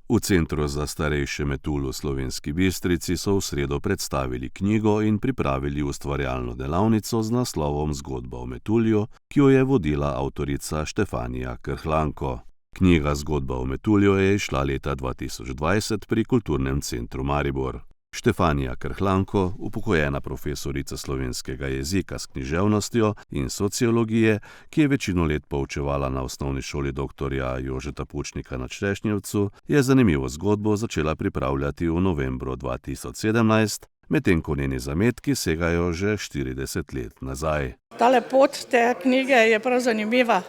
V Centru za starejše Metul v Slovenski Bistrici so v sredo predstavili knjigo in pripravili ustvarjalno delavnico z naslovom Zgodba o Metulju, ki jo je vodila avtorica Štefanija Krhlanko. Knjiga Zgodba o Metulju je izšla leta 2020 pri Kulturnem centru Maribor. Štefanija Krhlanko, upokojena profesorica slovenskega jezika s književnostjo in sociologije, ki je večino let poučevala na osnovni šoli dr. Jožeta Pučnika na Črešnjevcu, je zanimivo zgodbo začela pripravljati v novembru 2017, medtem ko njeni zametki segajo že 40 let nazaj. Tale pot te knjige je prav zanimiva.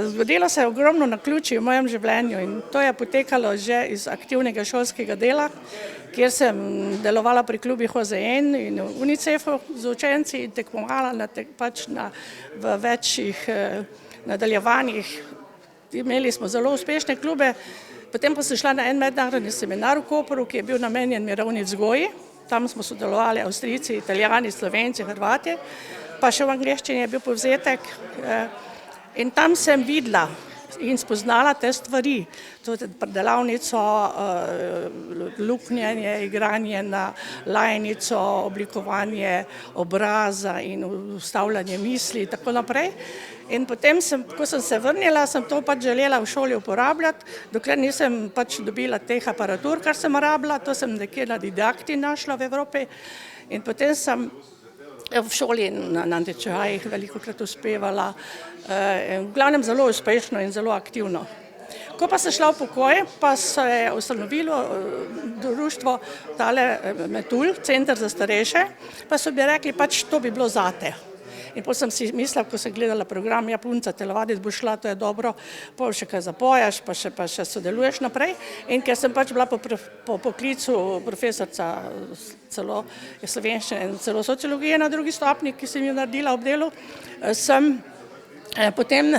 Zgodilo se je ogromno naključij v mojem življenju in to je potekalo že iz aktivnega šolskega dela, kjer sem delovala pri klubih OZN in UNICEF-u z učenci in tekmovala v večjih nadaljevanjih. Imeli smo zelo uspešne klube, potem pa sem šla na en mednarodni seminar v Kopru, ki je bil namenjen mirovni vzgoji. Tam smo sodelovali Avstrijci, Italijani, Slovenci, Hrvati, pa še v angleščini je bil povzetek. In tam sem videla in spoznala te stvari, tudi delavnico, luknjanje, igranje na lajnico, oblikovanje obraza in vstavljanje misli in tako naprej. In potem, ko sem se vrnila, sem to želela v šoli uporabljati, dokler nisem dobila teh aparatur, kar sem rabila, to sem nekje na Didakti našla v Evropi in potem sem v šoli na tečajih velikokrat uspevala, v glavnem zelo uspešno in zelo aktivno. Ko pa sem šla v pokoj, pa se je ustanovilo društvo Metul, Center za starejše, pa so mi rekli, to bi bilo zate. In potem sem si mislila, ko sem gledala program, punca, telovaditi bo šla, to je dobro, potem še kaj zapojaš, pa še sodeluješ naprej. In ker sem bila po poklicu profesorica celo slovenščine in celo sociologije na drugi stopnji, ki sem jo naredila ob delu, sem potem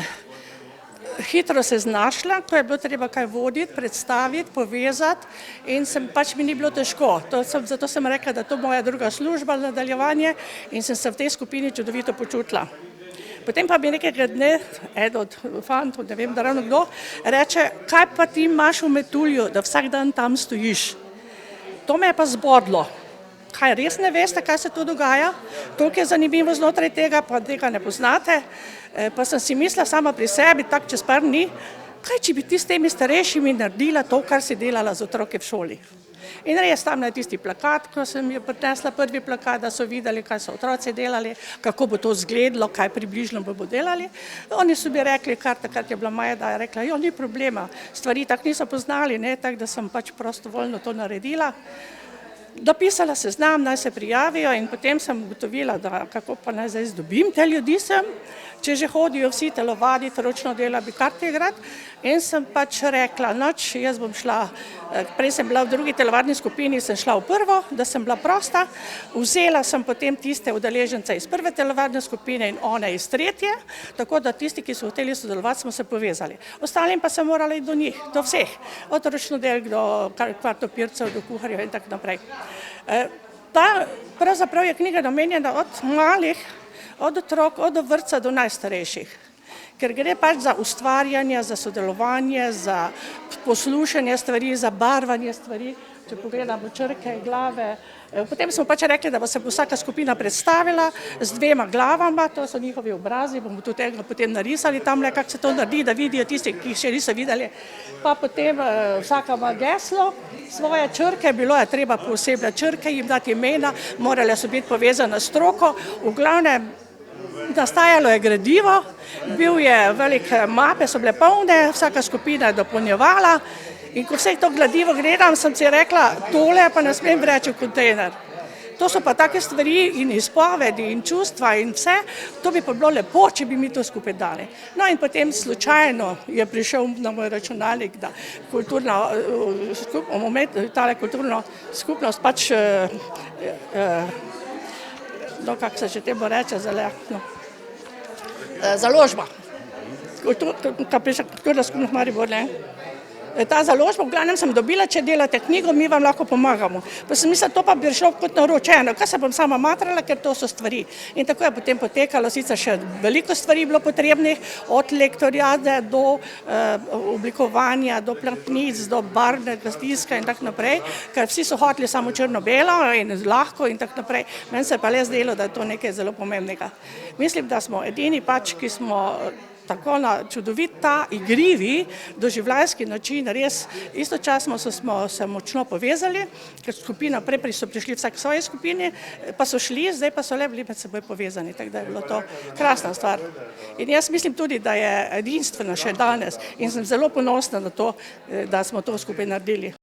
hitro se znašla, ko je bilo treba kaj voditi, predstaviti, povezati in mi ni bilo težko. Zato sem rekla, da to je moja druga služba, nadaljevanje in sem se v tej skupini čudovito počutila. Potem pa mi nekega dne, eden od fantov, ne vem, da ravno kdo, reče, kaj pa ti imaš v Metulju, da vsak dan tam stojiš. To me je pa zbodlo. Kaj res ne veste, kaj se tu dogaja? Toliko je zanimivo znotraj tega, pa tega ne poznate. Pa sem si mislila sama pri sebi, tako čez par dni, kaj če bi ti s temi starejšimi naredila to, kar si delala z otroke v šoli. In res tam je tisti plakat, ko sem jo prinesla prvi plakat, da so videli, kaj so otroci delali, kako bo to izgledalo, kaj približno bo delali. Oni so mi rekli, kar takrat je bila Majda, je rekla, ni problema, stvari tako niso poznali, tako da sem prostovoljno to naredila. Dopisala seznam, naj se prijavijo in potem sem ugotovila, da kako pa naj zdaj dobim te ljudi sem, če že hodijo vsi telovaditi, ročno dela, bi karte igrati. In sem rekla, jaz bom šla, prej sem bila v drugi telovadni skupini, sem šla v prvo, da sem bila prosta. Vzela sem potem tiste udeležence iz prve telovadne skupine in one iz tretje, tako da tisti, ki so hoteli sodelovati, smo se povezali. Ostalim pa sem morala iti do njih, do vseh, od ročnodelk do kvartopircev, do kuharjev in tako naprej. Pravzaprav je knjiga namenjena od malih, od otrok, od vrtca do najstarejših, ker gre za ustvarjanje, za sodelovanje, za poslušanje stvari, za barvanje stvari, če pogledamo črke, glave. Potem smo rekli, da bo se vsaka skupina predstavila z dvema glavama, to so njihovi obrazi, bomo tudi tega potem narisali tamle, kako se to naredi, da vidijo tisti, ki še niso videli. Pa potem vsaka ima geslo, svoje črke, bilo je treba posebej črke, jim dati imena, morale so biti povezane s stroko, v glavnem nastajalo je gradivo, bil je velike mape, so bile polne, vsaka skupina je dopolnjevala. In ko vse to gradivo gledam, sem si rekla, tole pa ne smem vreči v kontejner. To so pa take stvari in izpovedi in čustva in vse, to bi pa bilo lepo, če bi mi to skupaj dali. No in potem slučajno je prišel na moj računalnik, da kulturna skupnost kako se že temu reče, založba. Kulturna skupnost Maribor, ta založba, v glavnem sem dobila, če delate knjigo, mi vam lahko pomagamo. Pa sem mislila, to pa bi šlo kot naročeno, kaj se bom sama matrala, ker to so stvari. In tako je potem potekalo, sicer še veliko stvari bilo potrebnih, od lektorjade do oblikovanja, do platnic, do barvnega tiska in tako naprej, ker vsi so hoteli samo črno-belo in lahko in tako naprej. Meni se je pa le zdelo, da je to nekaj zelo pomembnega. Mislim, da smo edini pač, ki smo tako na čudovita, igrivi, doživljajski način, res istočasno smo se močno povezali, ker skupina prej so prišli vsak v svoji skupini, pa so šli, zdaj pa so le bili med seboj povezani, tako da je bilo to krasna stvar. In jaz mislim tudi, da je edinstvena še danes in sem zelo ponosna na to, da smo to skupaj naredili.